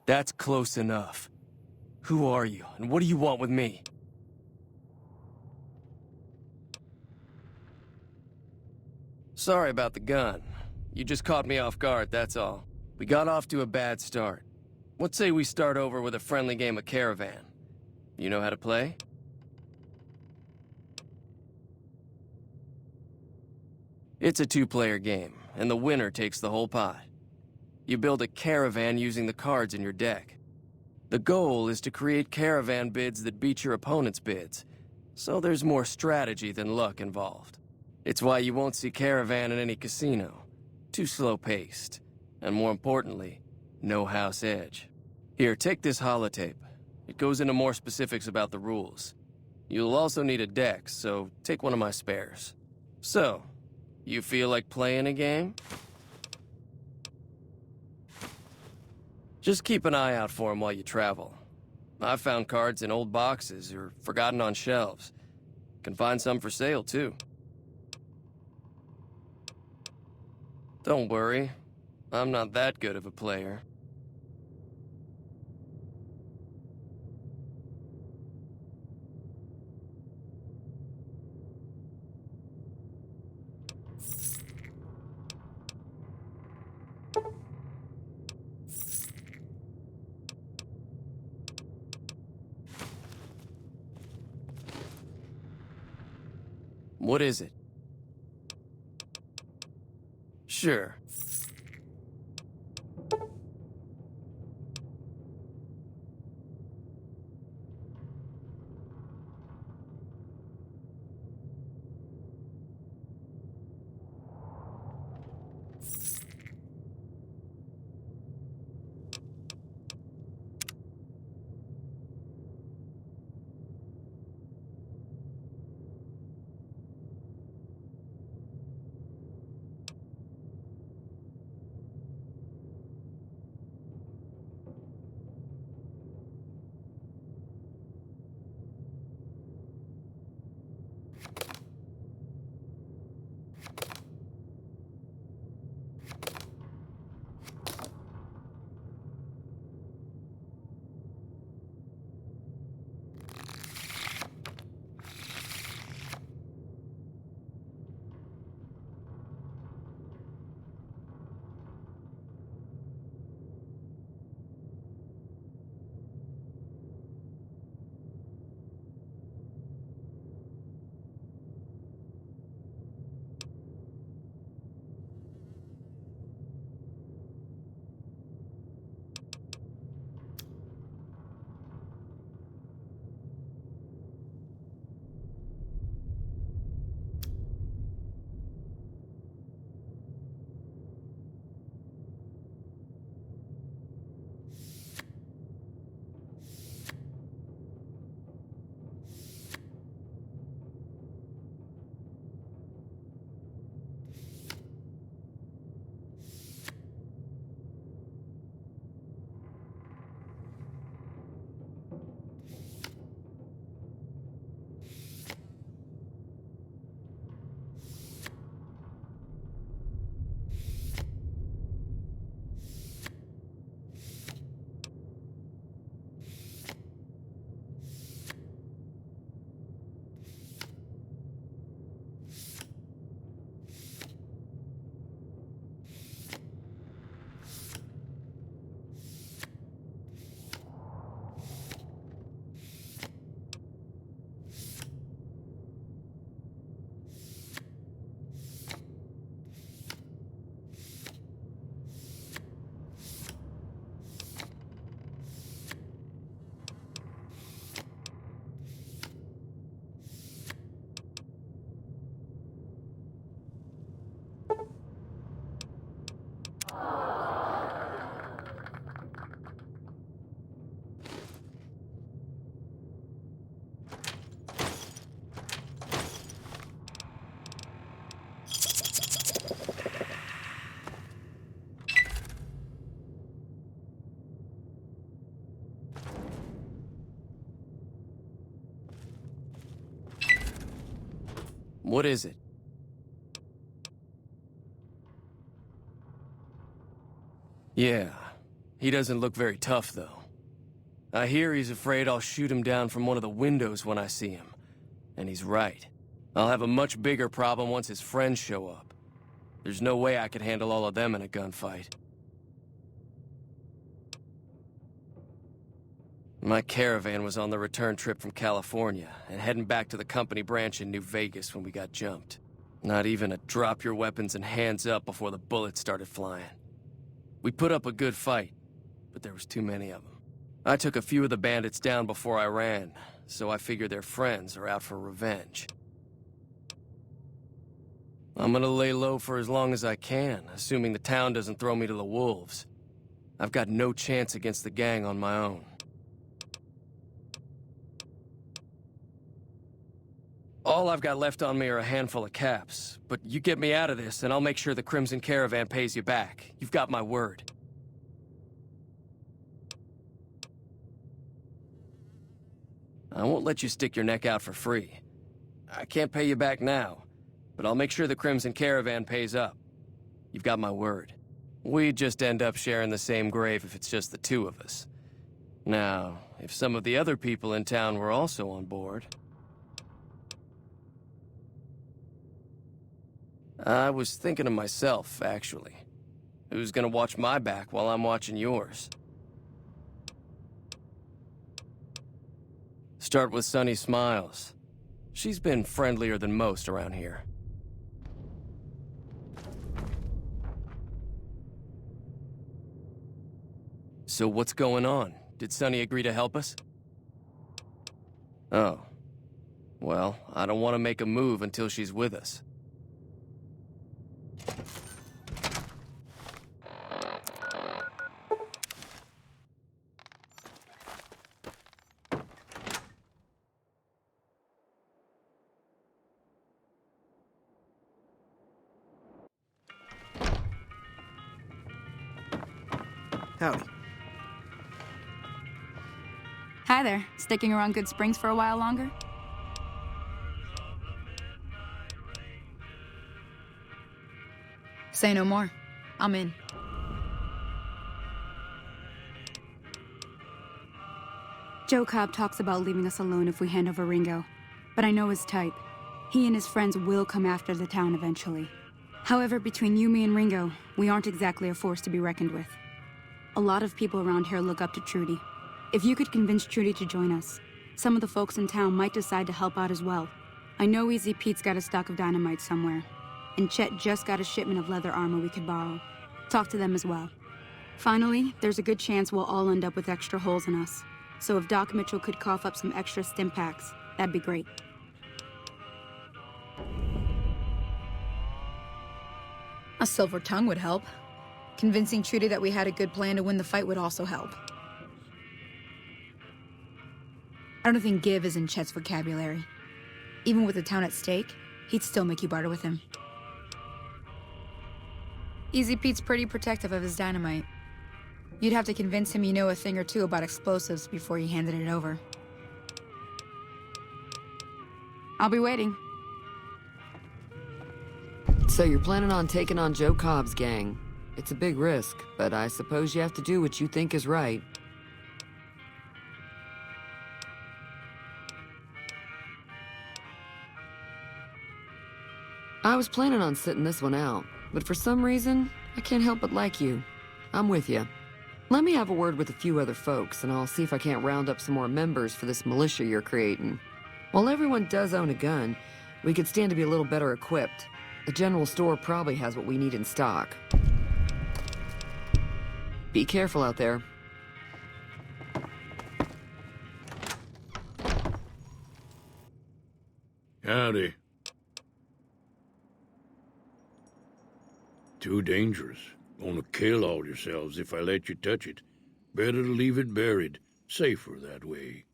That's close enough. Who are you, and what do you want with me? Sorry about the gun. You just caught me off guard, that's all. We got off to a bad start. Let's say we start over with a friendly game of Caravan. You know how to play? It's a two-player game, and the winner takes the whole pot. You build a caravan using the cards in your deck. The goal is to create caravan bids that beat your opponent's bids, so there's more strategy than luck involved. It's why you won't see caravan in any casino. Too slow-paced. And more importantly, no house edge. Here, take this holotape. It goes into more specifics about the rules. You'll also need a deck, so take one of my spares. So, you feel like playing a game? Just keep an eye out for them while you travel. I've found cards in old boxes or forgotten on shelves. Can find some for sale, too. Don't worry. I'm not that good of a player. What is it? Sure. What is it? Yeah, He doesn't look very tough, though. I hear he's afraid I'll shoot him down from one of the windows when I see him. And he's right. I'll have a much bigger problem once his friends show up. There's no way I could handle all of them in a gunfight. My caravan was on the return trip from California and heading back to the company branch in New Vegas when we got jumped. Not even a drop your weapons and hands up before the bullets started flying. We put up a good fight, but there was too many of them. I took a few of the bandits down before I ran, so I figure their friends are out for revenge. I'm gonna lay low for as long as I can, assuming the town doesn't throw me to the wolves. I've got no chance against the gang on my own. All I've got left on me are a handful of caps, but you get me out of this and I'll make sure the Crimson Caravan pays you back. You've got my word. I won't let you stick your neck out for free. I can't pay you back now, but I'll make sure the Crimson Caravan pays up. You've got my word. We'd just end up sharing the same grave if it's just the two of us. Now, if some of the other people in town were also on board... I was thinking to myself, actually. Who's gonna watch my back while I'm watching yours? Start with Sunny Smiles. She's been friendlier than most around here. So what's going on? Did Sunny agree to help us? Oh. Well, I don't want to make a move until she's with us. Howdy. Hi there. Sticking around Good Springs for a while longer? Say no more. I'm in. Joe Cobb talks about leaving us alone if we hand over Ringo, but I know his type. He and his friends will come after the town eventually. However, between you, me, and Ringo, we aren't exactly a force to be reckoned with. A lot of people around here look up to Trudy. If you could convince Trudy to join us, some of the folks in town might decide to help out as well. I know Easy Pete's got a stock of dynamite somewhere, and Chet just got a shipment of leather armor we could borrow. Talk to them as well. Finally, there's a good chance we'll all end up with extra holes in us. So if Doc Mitchell could cough up some extra stim packs, that'd be great. A silver tongue would help. Convincing Trudy that we had a good plan to win the fight would also help. I don't think give is in Chet's vocabulary. Even with the town at stake, he'd still make you barter with him. Easy Pete's pretty protective of his dynamite. You'd have to convince him you know a thing or two about explosives before you handed it over. I'll be waiting. So you're planning on taking on Joe Cobb's gang. It's a big risk, but I suppose you have to do what you think is right. I was planning on sitting this one out, but for some reason, I can't help but like you. I'm with you. Let me have a word with a few other folks, and I'll see if I can't round up some more members for this militia you're creating. While everyone does own a gun, we could stand to be a little better equipped. The general store probably has what we need in stock. Be careful out there. Howdy. Too dangerous. Gonna kill all yourselves if I let you touch it. Better to leave it buried. Safer that way.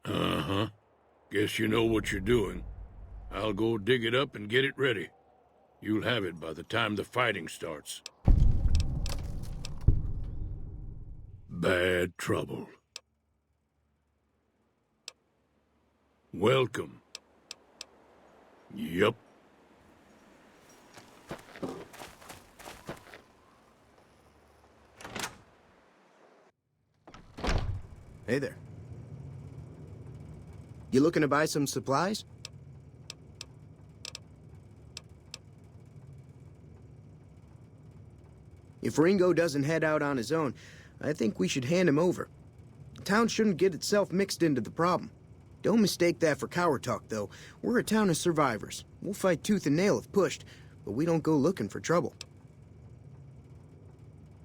Uh-huh. Guess you know what you're doing. I'll go dig it up and get it ready. You'll have it by the time the fighting starts. Bad trouble. Welcome. Yup. Hey there. You looking to buy some supplies? If Ringo doesn't head out on his own, I think we should hand him over. The town shouldn't get itself mixed into the problem. Don't mistake that for coward talk, though. We're a town of survivors. We'll fight tooth and nail if pushed, but we don't go looking for trouble.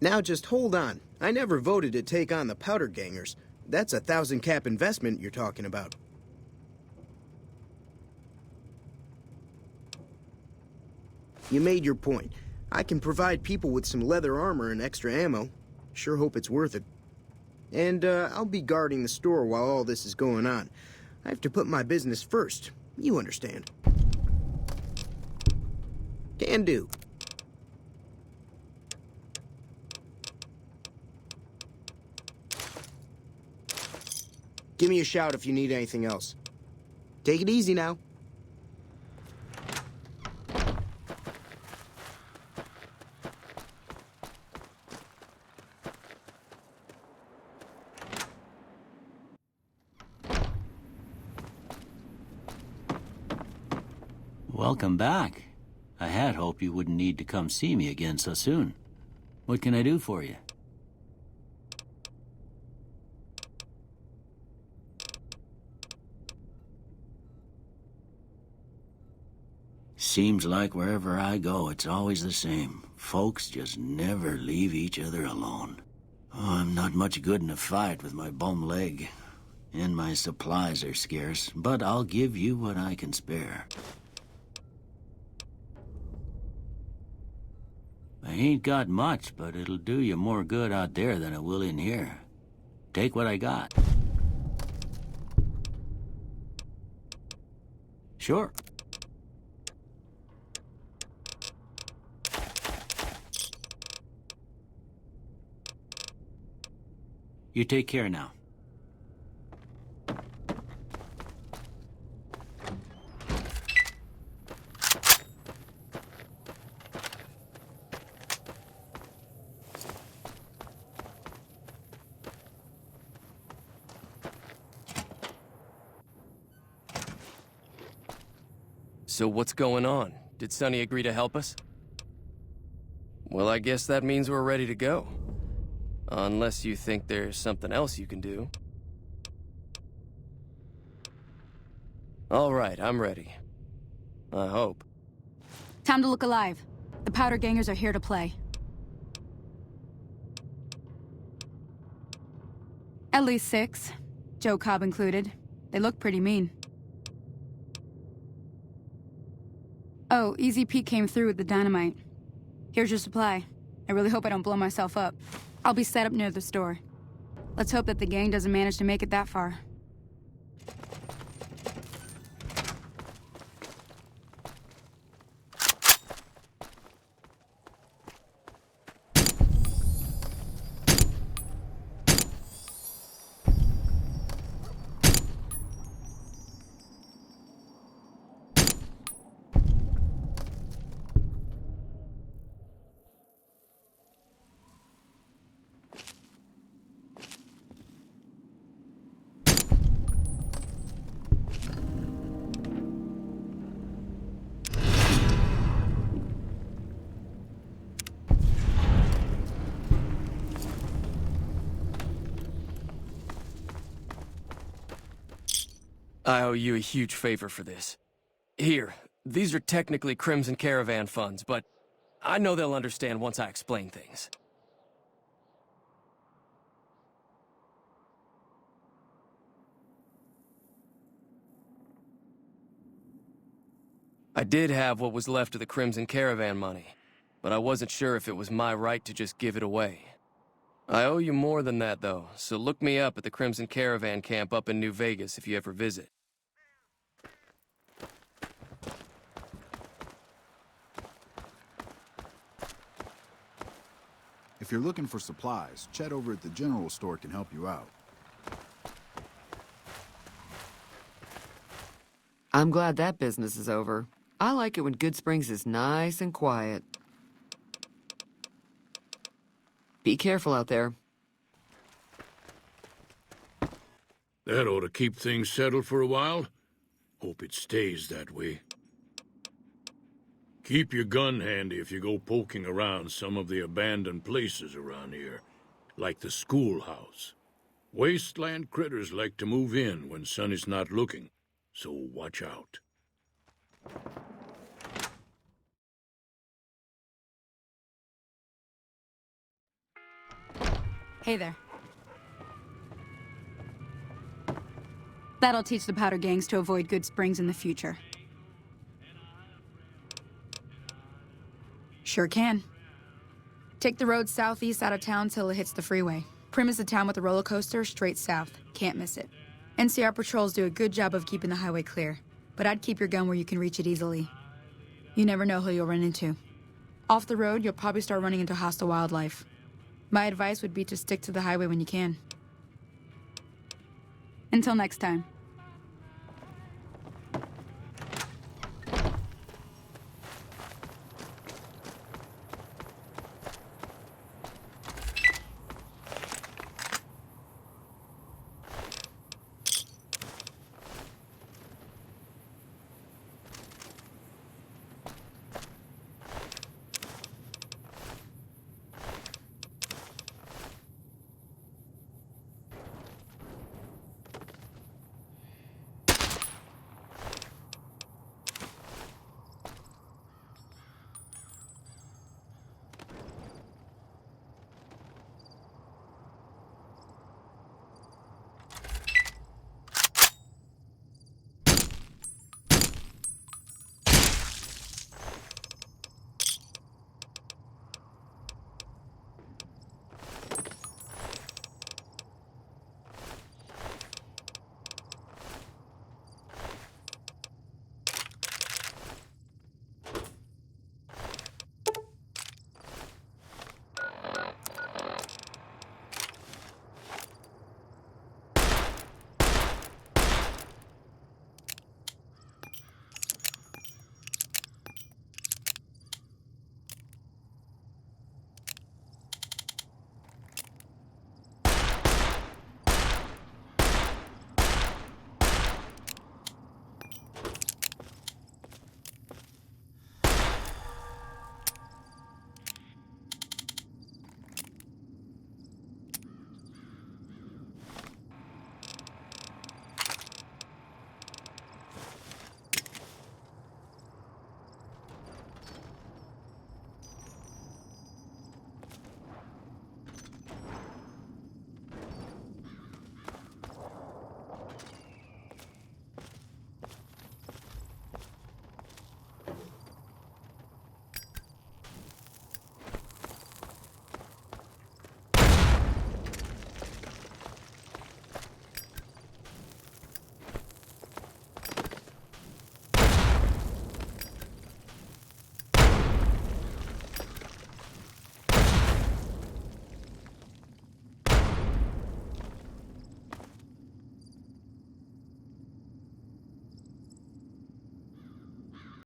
Now just hold on. I never voted to take on the powder gangers. That's a 1,000-cap investment you're talking about. You made your point. I can provide people with some leather armor and extra ammo. Sure hope it's worth it. And, I'll be guarding the store while all this is going on. I have to put my business first. You understand. Can do. Give me a shout if you need anything else. Take it easy now. Welcome back. I had hoped you wouldn't need to come see me again so soon. What can I do for you? Seems like wherever I go, it's always the same. Folks just never leave each other alone. Oh, I'm not much good in a fight with my bum leg. And my supplies are scarce, but I'll give you what I can spare. I ain't got much, but it'll do you more good out there than it will in here. Take what I got. Sure. You take care now. So what's going on? Did Sonny agree to help us? Well, I guess that means we're ready to go. Unless you think there's something else you can do. All right, I'm ready. I hope. Time to look alive. The powder gangers are here to play. At least 6, Joe Cobb included. They look pretty mean. Oh, Easy Pete came through with the dynamite. Here's your supply. I really hope I don't blow myself up. I'll be set up near the store. Let's hope that the gang doesn't manage to make it that far. I owe you a huge favor for this. Here, these are technically Crimson Caravan funds, but I know they'll understand once I explain things. I did have what was left of the Crimson Caravan money, but I wasn't sure if it was my right to just give it away. I owe you more than that, though, so look me up at the Crimson Caravan camp up in New Vegas if you ever visit. If you're looking for supplies, Chet over at the general store can help you out. I'm glad that business is over. I like it when Good Springs is nice and quiet. Be careful out there. That ought to keep things settled for a while. Hope it stays that way. Keep your gun handy if you go poking around some of the abandoned places around here, like the schoolhouse. Wasteland critters like to move in when Sonny's not looking, so watch out. Hey there. That'll teach the powder gangs to avoid Good Springs in the future. Sure can. Take the road southeast out of town till it hits the freeway. Prim is the town with the roller coaster straight south. Can't miss it. NCR patrols do a good job of keeping the highway clear, but I'd keep your gun where you can reach it easily. You never know who you'll run into. Off the road, you'll probably start running into hostile wildlife. My advice would be to stick to the highway when you can. Until next time.